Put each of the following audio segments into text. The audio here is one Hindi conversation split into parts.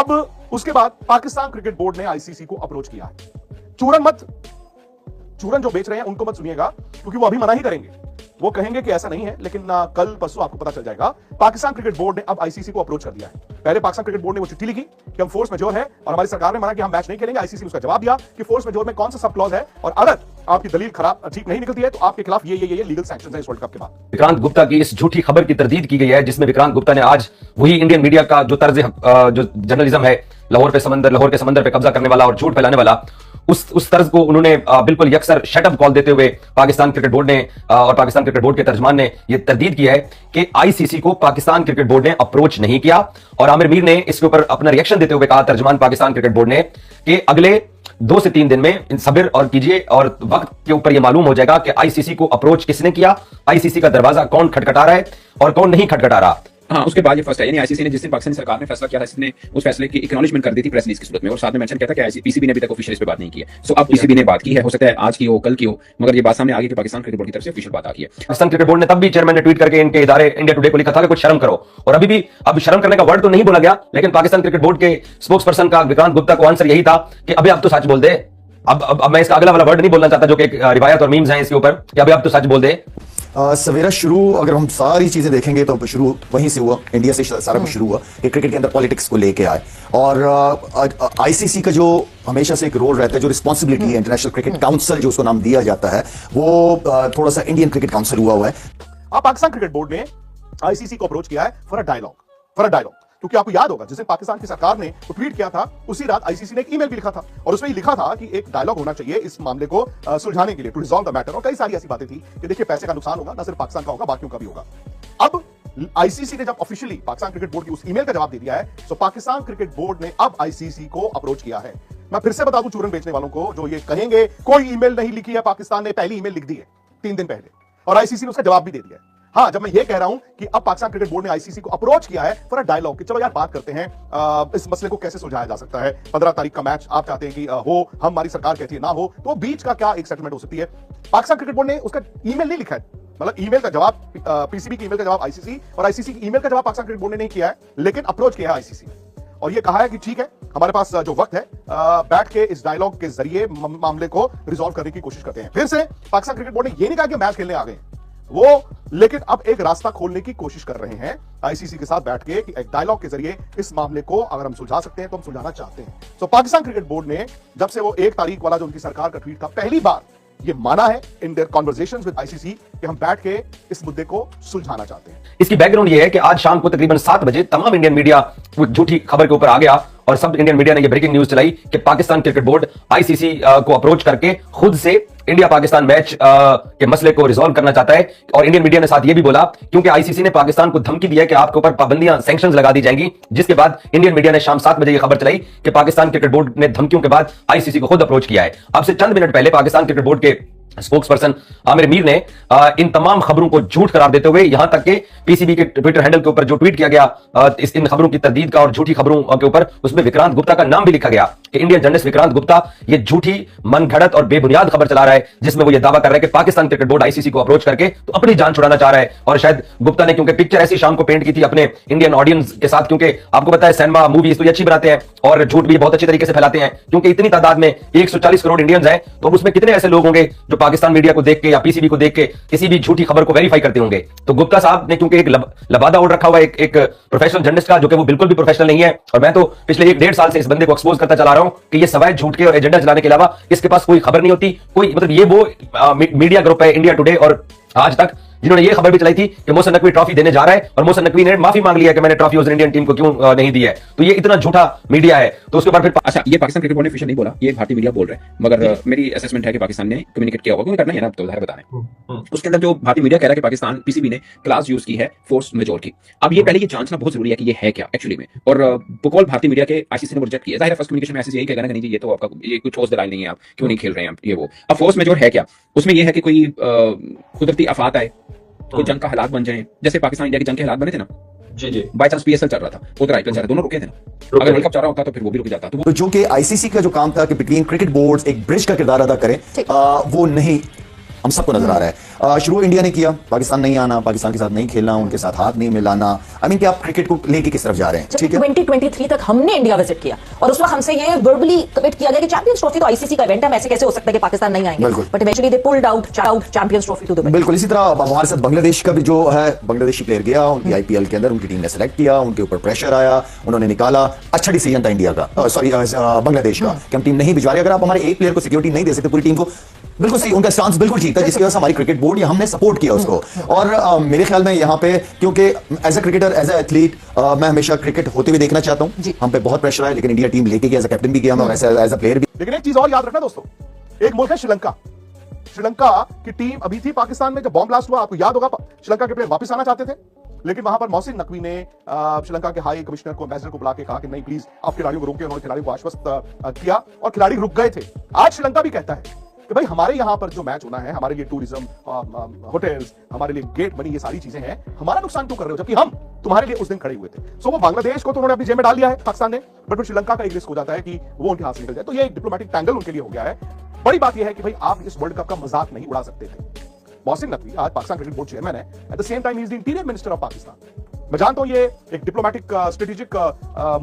अब उसके बाद पाकिस्तान क्रिकेट बोर्ड ने आईसीसी को अप्रोच किया है। चूरन जो बेच रहे हैं उनको मत सुनिएगा, क्योंकि वो अभी मना ही करेंगे। वो कहेंगे कि ऐसा नहीं है, लेकिन कल परसों आपको पता चल जाएगा। पाकिस्तान क्रिकेट बोर्ड ने अब आईसीसी को अप्रोच कर दिया है। पहले पाकिस्तान क्रिकेट बोर्ड ने वो चिट्ठी लिखी कि हम फोर्स मेजोर है और हमारी सरकार ने माना कि हम मैच नहीं खेलेंगे। आईसीसी ने उसका जवाब दिया कि फोर्स मेजोर में कौन सा सब क्लॉज है और अगर आपकी दलील खराब ठीक नहीं निकलती है तो आपके खिलाफ ये लीगल सैंक्शंस है इस वर्ल्ड कप के बाद। विक्रांत गुप्ता की इस झूठी खबर की तरदीद की गई है, जिसमें विक्रांत गुप्ता ने आज वही इंडियन मीडिया का जो तर्ज जो जर्नलिज्म है, लाहौर के समंदर पे कब्जा करने वाला और झूठ फैलाने वाला, उस तर्ज को उन्होंने बिल्कुल यकसर शटअप कॉल देते हुए पाकिस्तान क्रिकेट बोर्ड ने और पाकिस्तान क्रिकेट बोर्ड के तर्जमान ने यह तरदीद की है कि आईसीसी को पाकिस्तान क्रिकेट बोर्ड ने अप्रोच नहीं किया। और आमिर मीर ने इसके ऊपर अपना रिएक्शन देते हुए कहा, तर्जमान पाकिस्तान क्रिकेट बोर्ड ने, कि अगले 2 से 3 दिन में सब्र और कीजिए और वक्त के ऊपर यह मालूम हो जाएगा कि आईसीसी को अप्रोच किसने किया, आईसीसी का दरवाजा कौन खटखटा रहा है और कौन नहीं खटखटा रहा। हाँ, उसके बाद ये फर्स्ट है, यानी आईसीसी ने जिस दिन पाकिस्तान सरकार ने फैसला किया था, इसने उस फैसले की एक्नॉलेजमेंट कर दी थी प्रेस रिलीज की सूरत में, और साथ में मेंशन किया था कि पीसीबी ने अभी तक ऑफिशियल इस पे बात नहीं की है। सो अब पीसीबी ने बात की है, हो सकता है आज की हो, कल की हो, मगर ये बात सामने आ गई कि पाकिस्तान क्रिकेट बोर्ड की तरफ से ऑफिशियल बात आ गई है। पाकिस्तान क्रिकेट बोर्ड ने तब भी चेयरमैन ने ट्वीट करके इनके इदारे इंडिया टुडे को लिखा था कि कुछ शर्म करो, और अभी भी अब शर्म करने का वर्ड तो नहीं बोला गया, लेकिन पाकिस्तान क्रिकेट बोर्ड के स्पोक्स पर्सन का विक्रांत गुप्ता को आंसर यही था कि अभी आप तो सच बोल दे। अब मैं इसका अगला वाला वर्ड नहीं बोलना चाहता जो कि रिवायत और मीम्स हैं इसके ऊपर, कि अभी आप तो सच बोल दे। सवेरा शुरू अगर हम सारी चीजें देखेंगे तो शुरू वहीं से हुआ, इंडिया से सारा कुछ शुरू हुआ कि क्रिकेट के अंदर पॉलिटिक्स को लेके आए। और आईसीसी का जो हमेशा से एक रोल रहता है, जो रिस्पॉन्सिबिलिटी है, इंटरनेशनल क्रिकेट काउंसिल जो उसको नाम दिया जाता है, वो थोड़ा सा इंडियन क्रिकेट काउंसिल हुआ है। अब पाकिस्तान क्रिकेट बोर्ड ने आईसीसी को अप्रोच किया है फॉर अ डायलॉग, क्योंकि आपको याद होगा जिस दिन पाकिस्तान की सरकार ने ट्वीट किया था उसी रात आईसीसी ने एक ईमेल भी लिखा था, और उसमें लिखा था कि एक डायलॉग होना चाहिए इस मामले को सुलझाने के लिए, टू रिजॉल्व द मैटर। और कई सारी ऐसी बातें थी कि देखिए पैसे का नुकसान होगा, ना सिर्फ पाकिस्तान का होगा, बाकियों का भी होगा। अब आईसीसी ने जब ऑफिशियली पाकिस्तान क्रिकेट बोर्ड की उस ईमेल का जवाब दे दिया है, तो पाकिस्तान क्रिकेट बोर्ड ने अब आईसीसी को अप्रोच किया है। मैं फिर से बता दूं चूरन बेचने वालों को जो ये कहेंगे कोई ईमेल नहीं लिखी है पाकिस्तान ने, पहली ईमेल लिख दी है 3 दिन पहले, और आईसीसी ने उसका जवाब भी दे दिया है। हाँ, जब मैं ये कह रहा हूं कि अब पाकिस्तान क्रिकेट बोर्ड ने आईसीसी को अप्रोच किया है फॉर अ डायलॉग कि चलो यार बात करते हैं, इस मसले को कैसे सुलझाया जा सकता है। 15 तारीख का मैच आप चाहते हैं कि हो, हमारी सरकार कहती है ना हो, तो बीच का क्या एक सेटलमेंट हो सकती है। पाकिस्तान क्रिकेट बोर्ड ने उसका ईमेल नहीं लिखा है, मतलब ईमेल का जवाब पीसीबी की ईमेल का जवाब आईसीसी, और आईसीसी की ईमेल का जवाब पाकिस्तान क्रिकेट बोर्ड ने नहीं किया है, लेकिन अप्रोच किया है आईसीसी और ये कहा है कि ठीक है, हमारे पास जो वक्त है, बैठ के इस डायलॉग के जरिए मामले को रिजॉल्व करने की कोशिश करते हैं। फिर से पाकिस्तान क्रिकेट बोर्ड ने ये नहीं कहा कि मैच खेलने आ गए वो, लेकिन अब एक रास्ता खोलने की कोशिश कर रहे हैं आईसीसी के साथ बैठ के कि एक डायलॉग के जरिए इस मामले को अगर हम सुलझा सकते हैं तो हम सुलझाना चाहते हैं। तो पाकिस्तान क्रिकेट बोर्ड ने जब से वो 1 तारीख वाला जो उनकी सरकार का ट्वीट था, पहली बार ये माना है in their conversations with ICC कि हम बैठ के इस मुद्दे को सुलझाना चाहते हैं। इसकी बैकग्राउंड ये है कि आज शाम को तकरीबन 7 बजे तमाम इंडियन मीडिया झूठी खबर के ऊपर आ गया और सब इंडियन मीडिया ने ये ब्रेकिंग न्यूज चलाई कि पाकिस्तान क्रिकेट बोर्ड आईसीसी को अप्रोच करके खुद से इंडिया पाकिस्तान मैच के मसले को रिजॉल्व करना चाहता है। और इंडियन मीडिया ने साथ ये भी बोला, क्योंकि आईसीसी ने पाकिस्तान को धमकी दी है कि आपके ऊपर पाबंदियां, सैंक्शंस लगा दी जाएंगी, जिसके बाद इंडियन मीडिया ने शाम 7 बजे ये खबर चलाई कि पाकिस्तान क्रिकेट बोर्ड ने धमकियों के बाद आईसीसी को खुद अप्रोच किया है। अब से चंद मिनट पहले पाकिस्तान क्रिकेट बोर्ड के स्पोक्स पर्सन आमिर मीर ने इन तमाम खबरों को झूठ करार देते हुए, यहां तक कि पीसीबी के ट्विटर हैंडल के ऊपर जो ट्वीट किया गया इन खबरों की तरदीद का और झूठी खबरों के ऊपर, उसमें विक्रांत गुप्ता का नाम भी लिखा गया कि इंडियन जर्नलिस्ट विक्रांत गुप्ता ये झूठी, मनगढ़ंत और बेबुनियाद खबर चला रहा है, जिसमें वो ये दावा कर रहा है कि पाकिस्तान क्रिकेट बोर्ड आईसीसी को अप्रोच करके तो अपनी जान छुड़ाना चाह रहा है। और शायद गुप्ता ने क्योंकि पिक्चर ऐसी शाम को पेंट की थी अपने इंडियन ऑडियंस के साथ, क्योंकि आपको पता है सिनेमा मूवीज तो ये अच्छी बनाते हैं और झूठ भी बहुत अच्छी तरीके से फैलाते हैं, क्योंकि इतनी तादाद में 140 करोड़ इंडियंस हैं, तो उसमें कितने ऐसे लोग होंगे जो पाकिस्तान मीडिया को देख के या पीसीबी को देख के किसी भी झूठी खबर को वेरीफाई करते होंगे। तो गुप्ता साहब ने क्योंकि एक लबादा ओढ़ रखा हुआ एक प्रोफेशनल जर्नलिस्ट का, जो कि वो बिल्कुल भी प्रोफेशनल नहीं है, और मैं तो पिछले 1-1.5 साल से इस बंदे को एक्सपोज करता चला रहा हूं कि ये सवाए झूठ के और एजेंडा चलाने के अलावा इसके पास कोई खबर नहीं होती, कोई मतलब ये वो मीडिया ग्रुप है इंडिया टुडे और आज तक, जिन्होंने ये खबर भी चलाई थी कि मोहसिन नकवी ट्रॉफी देने जा रहा है, और मोहसिन नकवी ने माफी मांग लिया कि मैंने ट्रॉफी उस इंडियन टीम को क्यों नहीं दी है। तो ये इतना झूठा मीडिया है। तो उसके बाद फिर अच्छा, ये पाकिस्तान क्रिकेट बोर्ड ने ऑफिशियल नहीं बोला, ये भारतीय मीडिया बोल रहा है, मगर मेरी असेसमेंट है कि पाकिस्तान ने कम्युनिकेट किया होगा, क्योंकि करना है ना, अब तो जाहिर बता रहे हैं। उसके अंदर जो भारतीय मीडिया कह रहा है कि पाकिस्तान पीसीबी ने क्लास यूज की है फोर्स मेजोर की। अब ये पहले ये जांचना बहुत जरूरी है कि ये है क्या एक्चुअली में, और बकौल भारतीय मीडिया के आईसीसी ने रिजेक्ट किया। जाहिर है फर्स्ट कम्युनिकेशन में आईसीसी यही कहेगा ना कि नहीं, ये तो आपका ये कुछ ठोस दलाल नहीं है, आप क्यों नहीं खेल रहे हैं ये वो। अब फोर्स मेजोर है क्या, उसमें यह है कि कोई कुदरती आफात आए, कोई जंग का हालात बन जाए, जैसे पाकिस्तान इंडिया के जंग के हालात बने थे ना, जी बाय चांस पीएसएल चल रहा था, उधर आईपीएल चल रहा, दोनों रुके थे ना, अगर वर्ल्ड कप चल रहा होता तो फिर वो भी रुक जाता। तो जो कि आईसीसी का जो काम था कि बिटवीन क्रिकेट बोर्ड्स एक ब्रिज का किरदार अदा करें, वो नहीं हम सबको नजर आ रहा है। शुरू इंडिया ने किया, पाकिस्तान नहीं आना, पाकिस्तान के साथ नहीं खेलना, उनके साथ हाथ नहीं मिलाना। आई मीन कि आप क्रिकेट को लेके किस तरफ जा रहे हैं? ठीक है, 2023 तक हमने इंडिया विजिट किया और उस वक्त हमसे ये वर्बली कमिट किया गया कि चैंपियंस ट्रॉफी तो आईसीसी का इवेंट है, ऐसे कैसे हो सकता है कि पाकिस्तान नहीं आएंगे, but eventually they pulled out champions trophy to Dubai. बिल्कुल इसी तरह हमारे साथ बांग्लादेश का भी जो है, बांग्लादेशी प्लेयर गया उनकी आईपीएल के अंदर, उनकी टीम ने सेलेक्ट किया, उनके ऊपर प्रेशर आया, उन्होंने निकाला। अच्छा डिसीजन था इंडिया का, सॉरी बांग्लादेश का, कि हम टीम नहीं भिजवा रहे। अगर आप हमारे एक प्लेयर को सिक्योरिटी नहीं दे सकते पूरी टीम को, बिल्कुल सही, उनका स्टांस बिल्कुल ठीक था, जिसकी वजह से हमारी क्रिकेट बोर्ड या हमने सपोर्ट किया उसको। और मेरे ख्याल में यहाँ पे, क्योंकि as a cricketer, as a athlete, मैं हमेशा क्रिकेट होते हुए देखना चाहता हूँ। हम पे बहुत प्रेशर है, लेकिन इंडिया टीम लेके गया, एज ए कैप्टन भी किया मैं, और एज ए प्लेयर भी। लेकिन एक चीज और याद रखना दोस्तों, एक मुल्क है श्रीलंका। श्रीलंका की टीम अभी थी पाकिस्तान में जब बॉम्ब ब्लास्ट हुआ, आपको याद होगा, श्रीलंका के प्लेयर वापस आना चाहते थे, लेकिन वहां पर मोहसिन नकवी ने श्रीलंका के हाई कमिश्नर को, एम्बेसडर को बुला के कहा कि नहीं प्लीज आप खिलाड़ियों को रोकें। उन्होंने खिलाड़ियों को आश्वस्त किया और खिलाड़ी रुक गए थे। आज श्रीलंका भी कहता है कि भाई हमारे यहां पर जो मैच होना है, हमारे लिए टूरिज्म, होटल्स, हमारे लिए गेट बनी, ये सारी चीजें हैं, हमारा नुकसान क्यों कर रहे हो, जबकि हम तुम्हारे लिए उस दिन खड़े हुए थे। सो वो बांग्लादेश को तो उन्होंने अपनी जेब में डाल लिया है पाकिस्तान ने, बट फिर श्रीलंका का एक रिस्क हो जाता है कि वो उनके हाथ से निकल जाए। तो ये एक डिप्लोमेटिक टैंगल उनके लिए हो गया है। बड़ी बात यह है कि भाई आप इस वर्ल्ड कप का मजाक नहीं उड़ा सकते थे। मोहसिन नकवी आज पाकिस्तान क्रिकेट बोर्ड चेयरमैन है, at the same time he is the interior minister of Pakistan. मैं जानता हूं ये एक डिप्लोमेटिक स्ट्रेटेजिक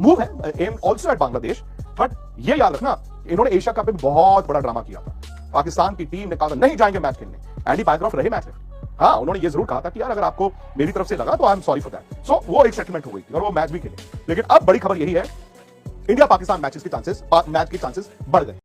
मूव है, am also at Bangladesh, but ये याद रखना इन्होंने एशिया कप में बहुत बड़ा ड्रामा किया था। पाकिस्तान की टीम ने कहा नहीं जाएंगे मैच खेलने, एंडी बायक्रॉफ्ट रहे मैच में। हाँ, उन्होंने ये जरूर कहा था कि यार अगर आपको मेरी तरफ से लगा तो I am sorry for that. So वो एक सेटलमेंट हो गई थी और वो मैच भी खेले। लेकिन अब बड़ी खबर यही है, इंडिया पाकिस्तान मैच के चांसेस बढ़ गए।